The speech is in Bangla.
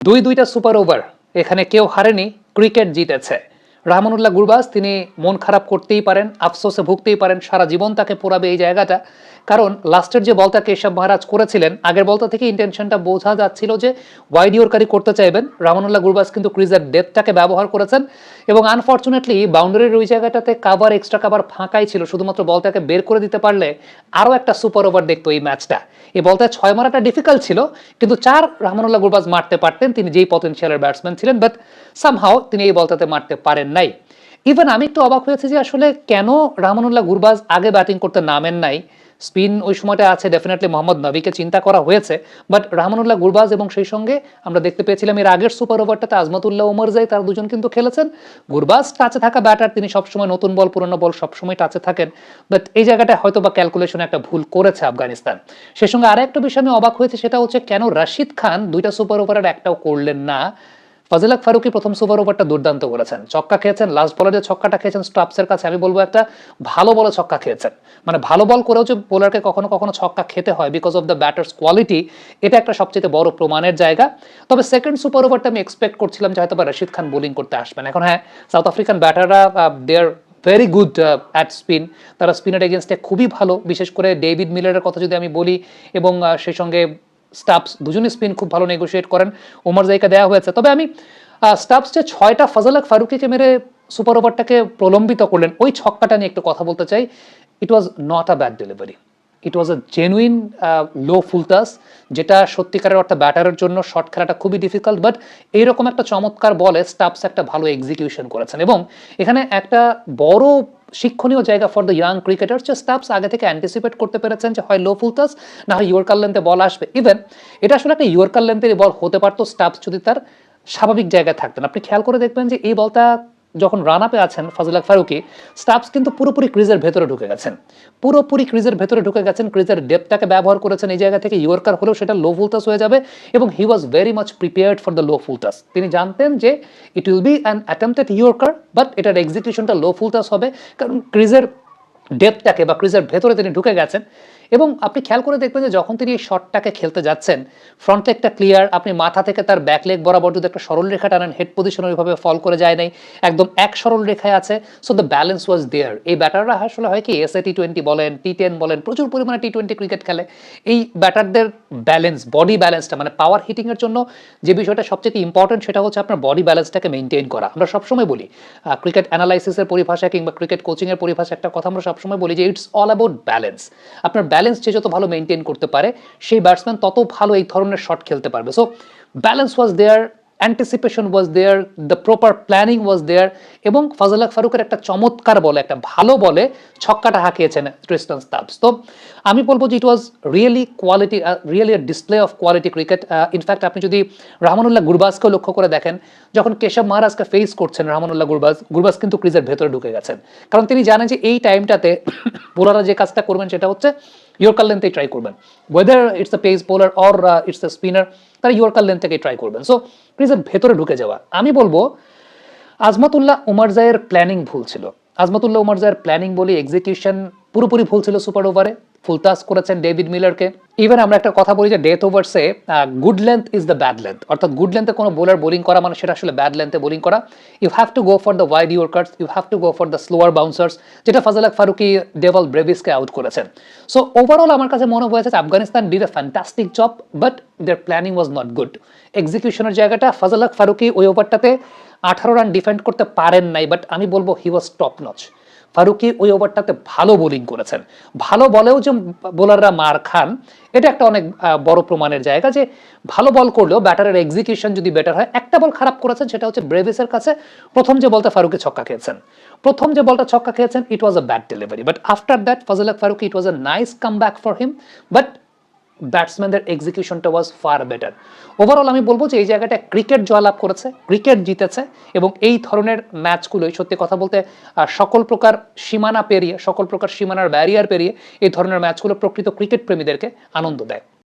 দুইটা সুপার ওভার, এখানে কেউ হারেনি, ক্রিকেট জিতেছে। রাহমানুল্লাহ গুরবাজ তিনি মন খারাপ করতেই পারেন, আফসোসে ভুগতেই পারেন, সারা জীবন তাকে পোড়াবে এই জায়গাটা। কারণ লাস্টের যে বলটা কেশব মহারাজ করেছিলেন, আগের বলটা থেকে ইন্টেনশনটা বোঝা যাচ্ছিল যে ওয়াইড ইয়র্কারই করতে চাইবেন। রাহমানুল্লাহ গুরবাজ কিন্তু ক্রিজের ডেপথটাকে ব্যবহার করেছেন এবং আনফর্চুনেটলি বাউন্ডারির ওই জায়গাটাতে কাভার, এক্সট্রা কাভার ফাঁকাই ছিল। শুধুমাত্র বলটাকে বের করে দিতে পারলে আরও একটা সুপার ওভার দেখতো এই ম্যাচটা। এই বলটা 6 মারাটা ডিফিকাল্ট ছিল, কিন্তু 4 রাহমানুল্লাহ গুরবাজ মারতে পারতেন, তিনি যেই পটেনশিয়ালের ব্যাটসম্যান ছিলেন, বাট সামহাও তিনি এই বলটাতে মারতে পারেন নাই। ইভেন আমি একটু অবাক হয়েছি যে আসলে কেন রাহমানুল্লাহ গুরবাজ আগে ব্যাটিং করতে নামেন নাই। স্পিন ওই সময়টা আছে, ডেফিনেটলি মোহাম্মদ নবীকে চিন্তা করা হয়েছে, বাট রাহমানুল্লাহ গুরবাজ এবং সেই সঙ্গে আমরা দেখতে পেয়েছিলাম এর আগের সুপার ওভারটাতে আজমাতুল্লাহ ওমরজাই, তারা দুজন কিন্তু খেলেছেন। গুরবাজ টাচে থাকা ব্যাটার, তিনি সবসময় নতুন বল পুরনো বল সবসময় টাচে থাকেন, বাট এই জায়গাটা হয়তো বা ক্যালকুলেশনে একটা ভুল করেছে আফগানিস্তান। সেই সঙ্গে আরেকটা বিষয় আমি অবাক হয়েছে, সেটা হচ্ছে কেন রাশিদ খান দুইটা সুপার ওভারের একটাও করলেন না। ফাজিল হক ফারুকী প্রথম সুপার ওভারটা দুর্দান্ত করেছেন, ছক্কা খেয়েছেন, লাস্ট বলে যে ছক্কাটা খেয়েছেন স্টাপসের কাছে, আমি বলবো একটা ভালো বলে ছক্কা খেয়েছেন। মানে ভালো বল করেও যে বোলারকে কখনো কখনো ছক্কা খেতে হয় because of the batters quality, এটা একটা সবচেয়ে বড় প্রমাণের জায়গা। তবে সেকেন্ড সুপার ওভারটা আমি এক্সপেক্ট করছিলাম যে হয়তো বা রশিদ খান বোলিং করতে আসবেন। এখন হ্যাঁ, সাউথ আফ্রিকান ব্যাটাররা they are very good at spin, তারা স্পিনের এগেনস্টে খুবই ভালো, বিশেষ করে ডেভিড মিলারের কথা যদি আমি বলি, এবং সেই সঙ্গে স্টাপস, দুজনই স্পিন খুব ভালো নেগোশিয়েট করেন। ওমর জাইকে দেওয়া হয়েছে, তবে আমি স্টাপস যে 6টা ফাজিল হক ফারুকীকে মেরে সুপার ওভারটাকে প্রলম্বিত করলেন, ওই ছক্কাটা নিয়ে একটু কথা বলতে চাই। It was not a bad delivery, it was a genuine low full toss, যেটা সত্যিকারের অর্থে ব্যাটারের জন্য শট খেলাটা খুবই ডিফিকাল্ট, বাট এইরকম একটা চমৎকার বলে স্টাপস একটা ভালো এক্সিকিউশন করেছেন। এবং এখানে একটা বড় শিক্ষণীয় জায়গা ফর দ্য ইয়াং ক্রিকেটার, যে স্টাপস আগে থেকে অ্যান্টিসিপেট করতে পেরেছেন যে হয় লো ফুলটাস না হয় ইয়র্কার লেন্থে বল আসবে। ইভেন এটা আসলে একটা ইয়র্কার লেন্থের বল হতে পারতো স্টাপস যদি তার স্বাভাবিক জায়গায় থাকতেন। আপনি খেয়াল করে দেখবেন যে এই বলটা যখন রান আপে আছেন ফাজিল হক ফারুকী, স্টাপস কিন্তু পুরোপুরি ক্রিজের ভেতরে ঢুকে গেছেন, পুরোপুরি ক্রিজের ভেতরে ঢুকে গেছেন, ক্রিজের ডেপথটাকে ব্যবহার করেছেন। এই জায়গা থেকে ইয়র্কার হলেও সেটা লো ফুলটাস হয়ে যাবে, এবং he was very much prepared for the low full toss. তিনি জানতেন যে it will be an attempted yorker, but এটার এক্সিকিউশনটা লো ফুলটাস হবে, কারণ ক্রিজের ডেপথটাকে বা ক্রিজের ভেতরে তিনি ঢুকে গেছেন। এবং আপনি খেয়াল করে দেখবেন যে যখন তিনি এই শটটাকে খেলতে যাচ্ছেন, ফ্রন্ট লেগটা ক্লিয়ার, আপনি মাথা থেকে তার ব্যাক লেগ বরাবর যদি একটা সরল রেখা টানেন, হেড পজিশন ওইভাবে ফল করে যায় নাই, একদম এক সরল রেখায় আছে। সো দ্য ব্যালেন্স ওয়াজ দেয়ার। এই ব্যাটাররা আসলে হয় কি, এসএ টি20 বলেন, টি10 বলেন, প্রচুর পরিমাণে টি20 ক্রিকেট খেলে। এই ব্যাটারদের ব্যালেন্স, বডি ব্যালেন্সটা, মানে পাওয়ার হিটিংয়ের জন্য যে বিষয়টা সবচেয়ে ইম্পর্টেন্ট, সেটা হচ্ছে আপনার বডি ব্যালেন্সটাকে মেনটেন করা। আমরা সবসময় বলি ক্রিকেট অ্যানালাইসিসের পরিভাষা কিংবা ক্রিকেট কোচিংয়ের পরিভাষা একটা কথা আমরা সবসময় বলি যে ইটস অল অ্যাবাউট ব্যালেন্স। আপনার ব্যালেন্স যে যত ভালো মেনটেন করতে পারে, সেই ব্যাটসম্যান তত ভালো এই ধরনের শট খেলতে পারবে। So balance was there, anticipation was there, the proper planning was there, এবং ফাজিল হক ফারুকের একটা চমৎকার বলে, একটা ভালো বলে ছক্কাটা হাঁকিয়েছেন ট্রিস্টান স্টাবস। তো আমি বলবো যে it was really quality, really display of quality cricket. In fact আপনি যদি রাহমানুল্লাহ গুরবাজকেও লক্ষ্য করে দেখেন, যখন কেশব মহারাজকে ফেস করছেন রাহমানুল্লাহ গুরবাজ কিন্তু ক্রিজের ভেতরে ঢুকে গেছেন, কারণ তিনি জানেন যে এই টাইমটাতে বোলাররা যে কাজটা করবেন সেটা হচ্ছে ইয়র্কার লেন্থেই ট্রাই করবেন, whether it's a pace bowler or it's a spinner, তারা ইয়র্কার লেন্থ থেকেই ট্রাই করবেন। সো ক্রিজের ভেতরে ঢুকে যাওয়া, আমি বলবো আজমাতুল্লাহ ওমরজাইয়ের প্ল্যানিং ভুল ছিল। আজমাতুল্লাহ ওমরজাইয়ের প্ল্যানিং বলি, এক্সিকিউশন পুরোপুরি ভুল ছিল। সুপার ওভারে ফুল টাচ করেছেন ডেভিড মিলারকে। ইভেন আমরা একটা কথা বলি যে ডেথ ওভারসে good length is the bad length, অর্থাৎ গুড লেন্থে কোনো বোলার বোলিং করা মানে সেটা আসলে ব্যাড লেন্থে বোলিং করা। You have to go for the wide yorkers, you have to go for the slower bouncers, যেটা ফাজিল হক ফারুকী ডেভাল ব্রেভিসকে আউট করেছেন। সো ওভারঅল আমার কাছে মনে হয়েছে Afghanistan did a fantastic job, but their planning was not good. এক্সিকিউশনের জায়গাটা ফাজিল হক ফারুকী ওই ওভারটাতে 18 রান ডিফেন্ড করতে পারেন নাই, বাট আমি বলবো হি ওয়াজ টপ নচ। ফারুকী ওই ওভারটাতে ভালো বোলিং করেছেন, ভালো বলেও যে বোলাররা মার খান, এটা একটা অনেক বড় প্রমাণের জায়গা যে ভালো বল করলেও ব্যাটারের এক্সিকিউশন যদি বেটার হয়। একটা বল খারাপ করেছেন, সেটা হচ্ছে ব্রেভিসের কাছে প্রথম যে বলটা ফারুকী ছক্কা খেয়েছেন, প্রথম যে বলটা ছক্কা খেয়েছেন, it was a bad delivery, but after that Fazal Haq Farooqi, it was a nice come back for him, but ব্যাটসম্যানদের এক্সিকিউশনটা ওয়াজ ফার বেটার। ওভারঅল আমি বলবো যে এই জায়গাটা ক্রিকেট জয়লাভ করেছে, ক্রিকেট জিতেছে, এবং এই ধরনের ম্যাচগুলোই সত্যি কথা বলতে সকল প্রকার সীমানা পেরিয়ে, সকল প্রকার সীমানার ব্যারিয়ার পেরিয়ে এই ধরনের ম্যাচগুলো প্রকৃত ক্রিকেট প্রেমীদেরকে আনন্দ দেয়।